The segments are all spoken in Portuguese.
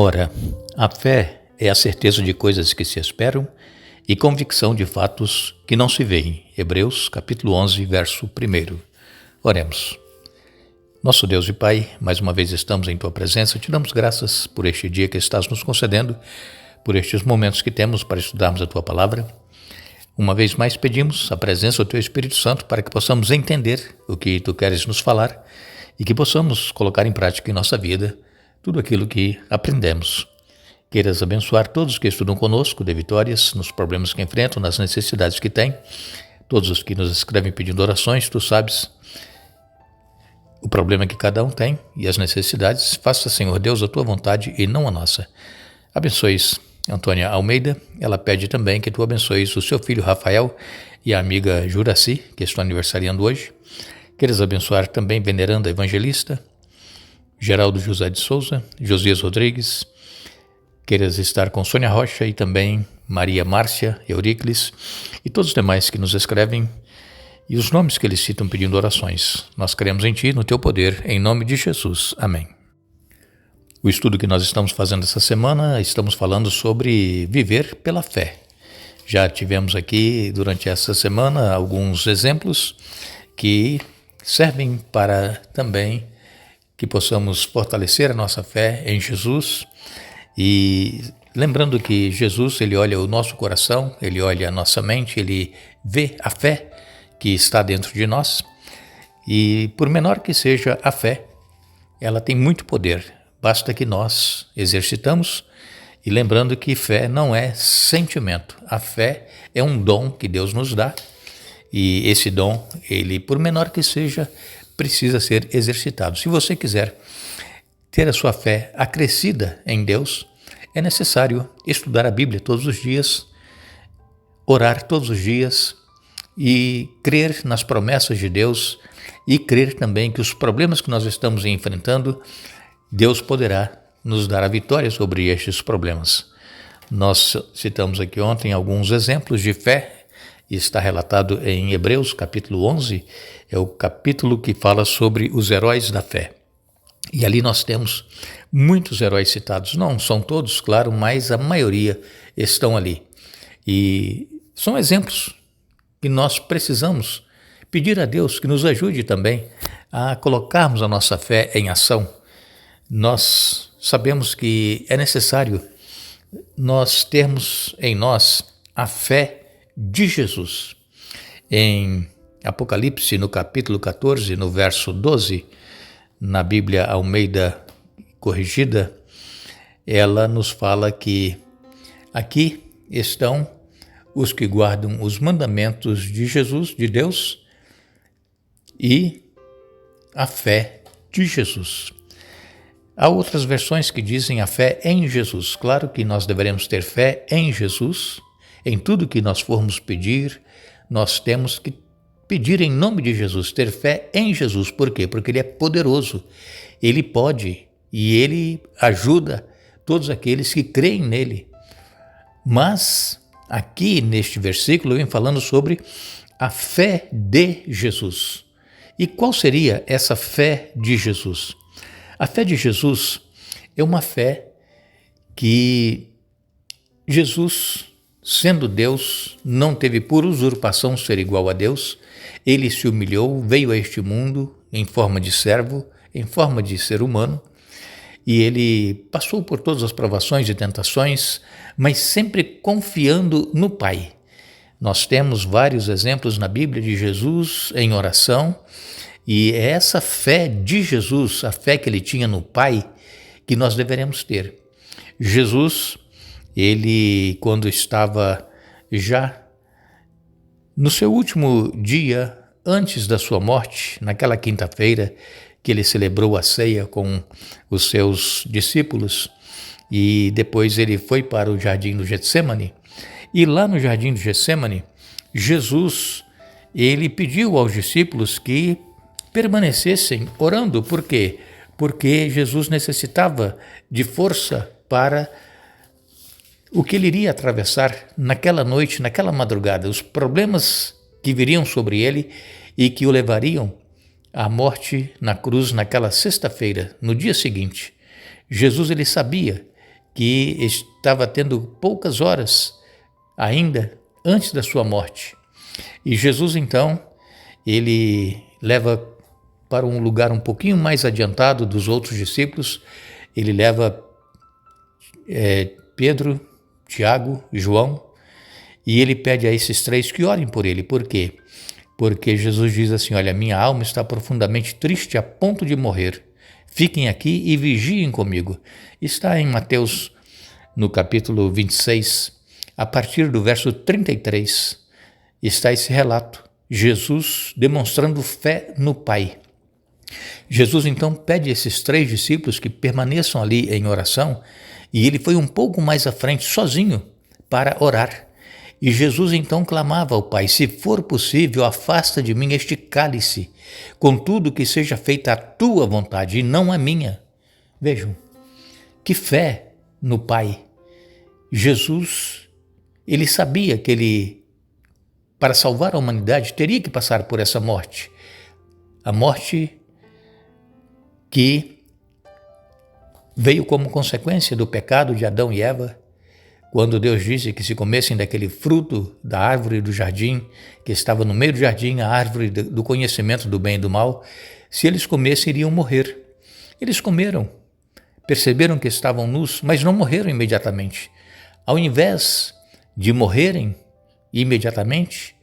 Ora, a fé é a certeza de coisas que se esperam e convicção de fatos que não se veem. Hebreus, capítulo 11, verso 1. Oremos. Nosso Deus e Pai, mais uma vez estamos em Tua presença, te damos graças por este dia que estás nos concedendo, por estes momentos que temos para estudarmos a Tua palavra. Uma vez mais pedimos a presença do Teu Espírito Santo para que possamos entender o que Tu queres nos falar e que possamos colocar em prática em nossa vida tudo aquilo que aprendemos. Queiras abençoar todos que estudam conosco, dê vitórias nos problemas que enfrentam, nas necessidades que têm, todos os que nos escrevem pedindo orações, Tu sabes o problema que cada um tem e as necessidades. Faça, Senhor Deus, a Tua vontade e não a nossa. Abençoes Antônia Almeida, ela pede também que Tu abençoes o seu filho Rafael e a amiga Juraci, que estão aniversariando hoje. Queiras abençoar também Veneranda Evangelista, Geraldo José de Souza, Josias Rodrigues. Queiras estar com Sônia Rocha e também Maria Márcia Euricles e todos os demais que nos escrevem e os nomes que eles citam pedindo orações. Nós cremos em Ti, no Teu poder, em nome de Jesus. Amém. O estudo que nós estamos fazendo essa semana, estamos falando sobre viver pela fé. Já tivemos aqui, durante essa semana, alguns exemplos que servem para também que possamos fortalecer a nossa fé em Jesus. E lembrando que Jesus, Ele olha o nosso coração, Ele olha a nossa mente, Ele vê a fé que está dentro de nós. E por menor que seja a fé, ela tem muito poder. Basta que nós exercitamos. E lembrando que fé não é sentimento. A fé é um dom que Deus nos dá. E esse dom, ele, por menor que seja, precisa ser exercitado. Se você quiser ter a sua fé acrescida em Deus, é necessário estudar a Bíblia todos os dias, orar todos os dias e crer nas promessas de Deus e crer também que os problemas que nós estamos enfrentando, Deus poderá nos dar a vitória sobre estes problemas. Nós citamos aqui ontem alguns exemplos de fé. Está relatado em Hebreus, capítulo 11, é o capítulo que fala sobre os heróis da fé. E ali nós temos muitos heróis citados. Não são todos, claro, mas a maioria estão ali. E são exemplos que nós precisamos pedir a Deus que nos ajude também a colocarmos a nossa fé em ação. Nós sabemos que é necessário nós termos em nós a fé de Jesus. Em Apocalipse, no capítulo 14, no verso 12, na Bíblia Almeida Corrigida, ela nos fala que aqui estão os que guardam os mandamentos de Jesus, de Deus, e a fé de Jesus. Há outras versões que dizem a fé em Jesus. Claro que nós deveremos ter fé em Jesus. Em tudo que nós formos pedir, nós temos que pedir em nome de Jesus, ter fé em Jesus. Por quê? Porque Ele é poderoso, Ele pode e Ele ajuda todos aqueles que creem nele. Mas aqui neste versículo eu venho falando sobre a fé de Jesus. E qual seria essa fé de Jesus? A fé de Jesus é uma fé que Jesus, sendo Deus, não teve por usurpação ser igual a Deus. Ele se humilhou, veio a este mundo em forma de servo, em forma de ser humano, e ele passou por todas as provações e tentações, mas sempre confiando no Pai. Nós temos vários exemplos na Bíblia de Jesus em oração, e é essa fé de Jesus, a fé que ele tinha no Pai, que nós deveremos ter. Jesus, ele, quando estava já no seu último dia, antes da sua morte, naquela quinta-feira, que ele celebrou a ceia com os seus discípulos, e depois ele foi para o jardim do Getsêmani, e lá no jardim do Getsêmani, Jesus, ele pediu aos discípulos que permanecessem orando. Por quê? Porque Jesus necessitava de força para o que ele iria atravessar naquela noite, naquela madrugada, os problemas que viriam sobre ele e que o levariam à morte na cruz naquela sexta-feira, no dia seguinte. Jesus, ele sabia que estava tendo poucas horas ainda antes da sua morte. E Jesus, então, ele leva para um lugar um pouquinho mais adiantado dos outros discípulos, ele leva Pedro, Tiago e João, e ele pede a esses três que orem por ele. Por quê? Porque Jesus diz assim: olha, minha alma está profundamente triste a ponto de morrer. Fiquem aqui e vigiem comigo. Está em Mateus, no capítulo 26, a partir do verso 33, está esse relato. Jesus demonstrando fé no Pai. Jesus então pede a esses três discípulos que permaneçam ali em oração, e ele foi um pouco mais à frente, sozinho, para orar. E Jesus então clamava ao Pai: se for possível, afasta de mim este cálice, contudo que seja feita a tua vontade e não a minha. Vejam, que fé no Pai. Jesus, ele sabia que ele, para salvar a humanidade, teria que passar por essa morte. A morte que veio como consequência do pecado de Adão e Eva, quando Deus disse que se comessem daquele fruto da árvore do jardim, que estava no meio do jardim, a árvore do conhecimento do bem e do mal, se eles comessem, iriam morrer. Eles comeram, perceberam que estavam nus, mas não morreram imediatamente. Ao invés de morrerem imediatamente,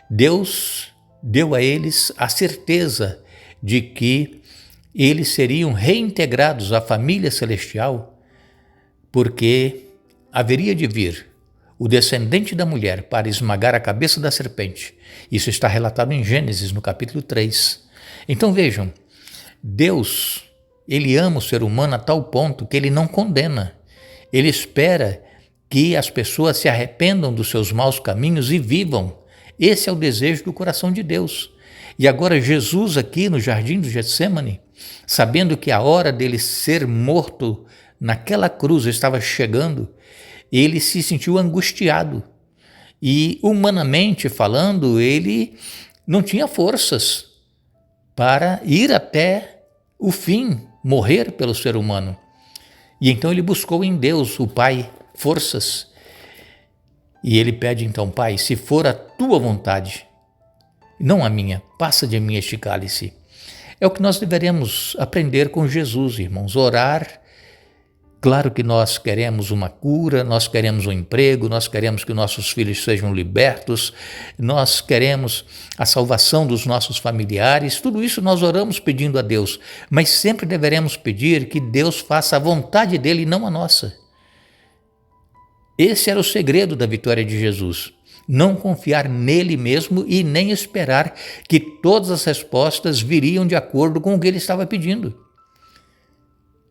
Deus deu a eles a certeza de que eles seriam reintegrados à família celestial, porque haveria de vir o descendente da mulher para esmagar a cabeça da serpente. Isso está relatado em Gênesis, no capítulo 3. Então vejam, Deus, ele ama o ser humano a tal ponto que ele não condena. Ele espera que as pessoas se arrependam dos seus maus caminhos e vivam. Esse é o desejo do coração de Deus. E agora Jesus aqui no jardim do Getsêmani, sabendo que a hora dele ser morto naquela cruz estava chegando, ele se sentiu angustiado. E humanamente falando, ele não tinha forças para ir até o fim, morrer pelo ser humano. E então ele buscou em Deus, o Pai, forças. E ele pede então: Pai, se for a tua vontade, não a minha, passa de mim este cálice. É o que nós deveremos aprender com Jesus, irmãos, orar. Claro que nós queremos uma cura, nós queremos um emprego, nós queremos que nossos filhos sejam libertos, nós queremos a salvação dos nossos familiares, tudo isso nós oramos pedindo a Deus, mas sempre deveremos pedir que Deus faça a vontade dele e não a nossa. Esse era o segredo da vitória de Jesus. Não confiar nele mesmo e nem esperar que todas as respostas viriam de acordo com o que ele estava pedindo.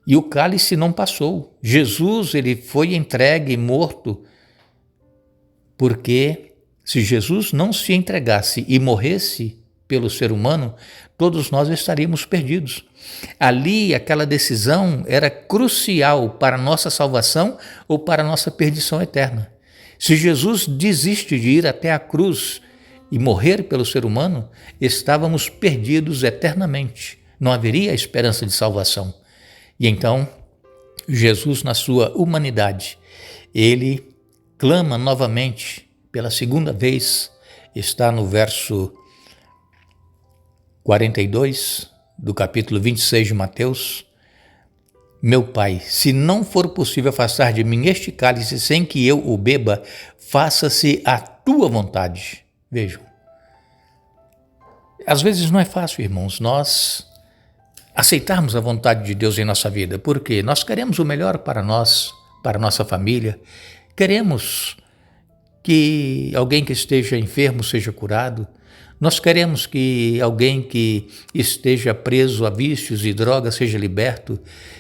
E o cálice não passou. Jesus, ele foi entregue e morto, porque se Jesus não se entregasse e morresse pelo ser humano, todos nós estaríamos perdidos. Ali, aquela decisão era crucial para a nossa salvação ou para a nossa perdição eterna. Se Jesus desiste de ir até a cruz e morrer pelo ser humano, estávamos perdidos eternamente. Não haveria esperança de salvação. E então, Jesus, na sua humanidade, ele clama novamente, pela segunda vez, está no verso 42 do capítulo 26 de Mateus: meu Pai, se não for possível afastar de mim este cálice sem que eu o beba, faça-se a tua vontade. Vejam, às vezes não é fácil, irmãos, nós aceitarmos a vontade de Deus em nossa vida, porque nós queremos o melhor para nós, para nossa família, queremos que alguém que esteja enfermo seja curado, nós queremos que alguém que esteja preso a vícios e drogas seja liberto.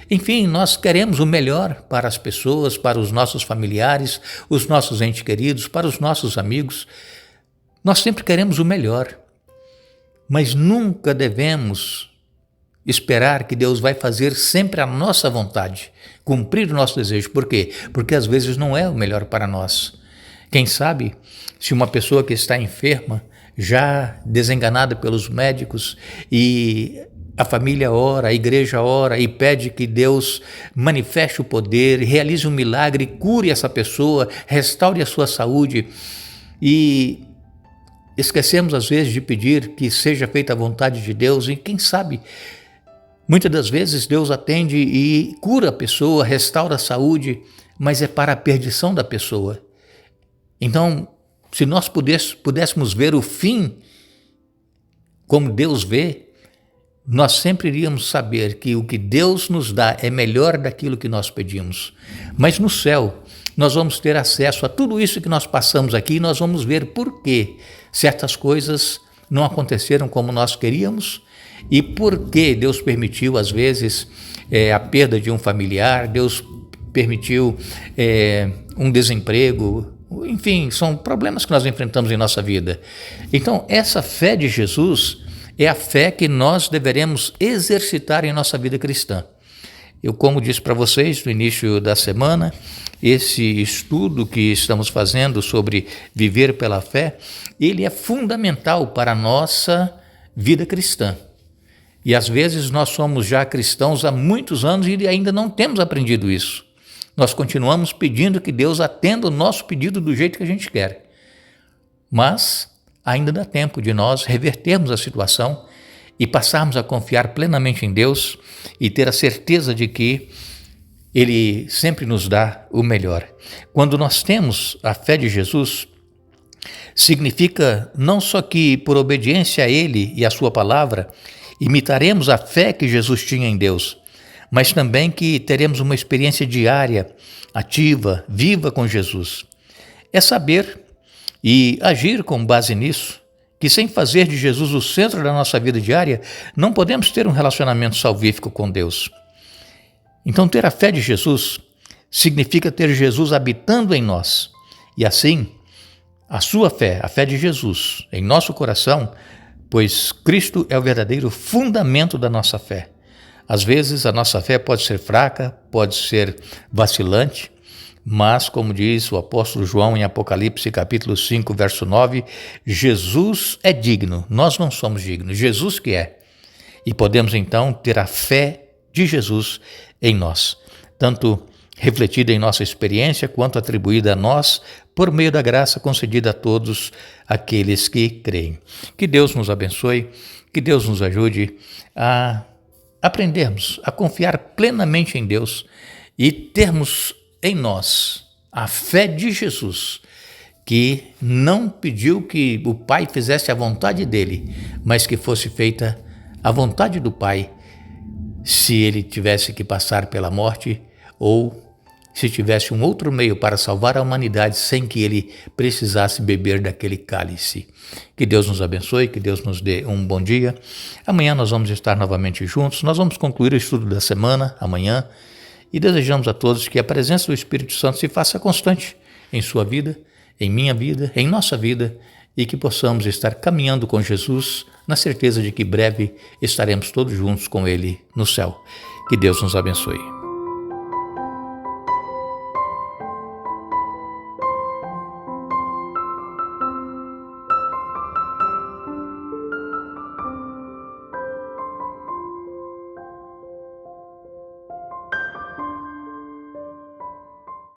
Enfim, nós queremos o melhor para as pessoas, para os nossos familiares, os nossos entes queridos, para os nossos amigos. Nós sempre queremos o melhor, mas nunca devemos esperar que Deus vai fazer sempre a nossa vontade, cumprir o nosso desejo. Por quê? Porque às vezes não é o melhor para nós. Quem sabe, se uma pessoa que está enferma, já desenganada pelos médicos, e A família ora, a igreja ora e pede que Deus manifeste o poder, realize um milagre, cure essa pessoa, restaure a sua saúde. E esquecemos às vezes de pedir que seja feita a vontade de Deus e quem sabe, muitas das vezes Deus atende e cura a pessoa, restaura a saúde, mas é para a perdição da pessoa. Então, se nós pudéssemos ver o fim como Deus vê, nós sempre iríamos saber que o que Deus nos dá é melhor daquilo que nós pedimos. Mas no céu, nós vamos ter acesso a tudo isso que nós passamos aqui e nós vamos ver por que certas coisas não aconteceram como nós queríamos e por que Deus permitiu, às vezes, a perda de um familiar, Deus permitiu um desemprego. Enfim, são problemas que nós enfrentamos em nossa vida. Então, essa fé de Jesus é a fé que nós deveremos exercitar em nossa vida cristã. Eu, como disse para vocês no início da semana, esse estudo que estamos fazendo sobre viver pela fé, ele é fundamental para a nossa vida cristã. E às vezes nós somos já cristãos há muitos anos e ainda não temos aprendido isso. Nós continuamos pedindo que Deus atenda o nosso pedido do jeito que a gente quer. Mas ainda dá tempo de nós revertermos a situação e passarmos a confiar plenamente em Deus e ter a certeza de que Ele sempre nos dá o melhor. Quando nós temos a fé de Jesus, significa não só que, por obediência a Ele e à Sua palavra, imitaremos a fé que Jesus tinha em Deus, mas também que teremos uma experiência diária, ativa, viva com Jesus. É saber e agir com base nisso, que sem fazer de Jesus o centro da nossa vida diária, não podemos ter um relacionamento salvífico com Deus. Então, ter a fé de Jesus significa ter Jesus habitando em nós. E assim, a sua fé, a fé de Jesus, em nosso coração, pois Cristo é o verdadeiro fundamento da nossa fé. Às vezes, a nossa fé pode ser fraca, pode ser vacilante, mas, como diz o apóstolo João em Apocalipse capítulo 5, verso 9, Jesus é digno, nós não somos dignos, Jesus que é. E podemos então ter a fé de Jesus em nós, tanto refletida em nossa experiência quanto atribuída a nós por meio da graça concedida a todos aqueles que creem. Que Deus nos abençoe, que Deus nos ajude a aprendermos a confiar plenamente em Deus e termos em nós a fé de Jesus, que não pediu que o Pai fizesse a vontade dele, mas que fosse feita a vontade do Pai, se ele tivesse que passar pela morte ou se tivesse um outro meio para salvar a humanidade sem que ele precisasse beber daquele cálice. Que Deus nos abençoe, que Deus nos dê um bom dia. Amanhã nós vamos estar novamente juntos, nós vamos concluir o estudo da semana, amanhã, e desejamos a todos que a presença do Espírito Santo se faça constante em sua vida, em minha vida, em nossa vida, e que possamos estar caminhando com Jesus na certeza de que breve estaremos todos juntos com Ele no céu. Que Deus nos abençoe.